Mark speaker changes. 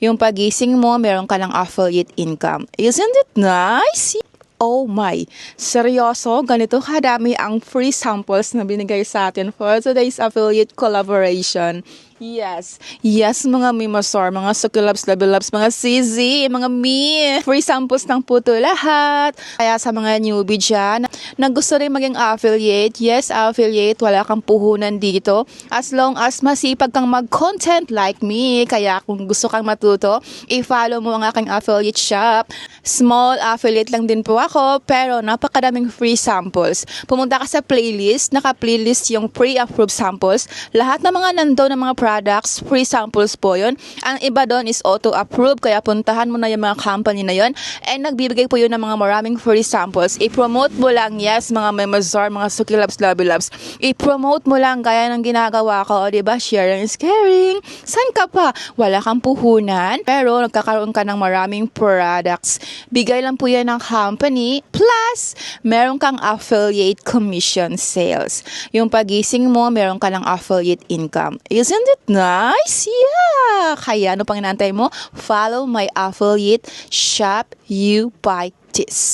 Speaker 1: Yung pagising mo, meron ka ng affiliate income. Isn't it nice? Oh my, seryoso, ganito kadami ang free samples na binigay sa atin for today's affiliate collaboration. Yes, mga Mimasor, mga Sukilabs, Labilabs, mga CZ, mga me. Free samples ng puto lahat. Kaya sa mga newbie dyan, na gusto rin maging affiliate, yes, affiliate, wala kang puhunan dito. As long as masipag kang mag-content like me. Kaya kung gusto kang matuto, i-follow mo ang aking affiliate shop. Small affiliate lang din po ako, pero napakadaming free samples. Pumunta ka sa playlist, naka-playlist yung pre-approved samples. Lahat ng mga nandoon ng mga products, free samples po yun. Ang iba doon is auto-approve, kaya puntahan mo na yung mga company na yun. And nagbibigay po yun ng mga maraming free samples. I-promote mo lang, yes, mga Memazar, mga Sukilabs, Labilabs. I-promote mo lang gaya ng ginagawa ko, diba? Sharing is caring. San ka pa? Wala kang puhunan, pero nagkakaroon ka ng maraming products. Bigay lang po yan ng company, plus meron kang affiliate commission sales. Yung pagising mo, meron ka ng affiliate income. Isn't it nice? Yeah! Kaya ano pang inaantay mo? Follow my affiliate shop, you buy this.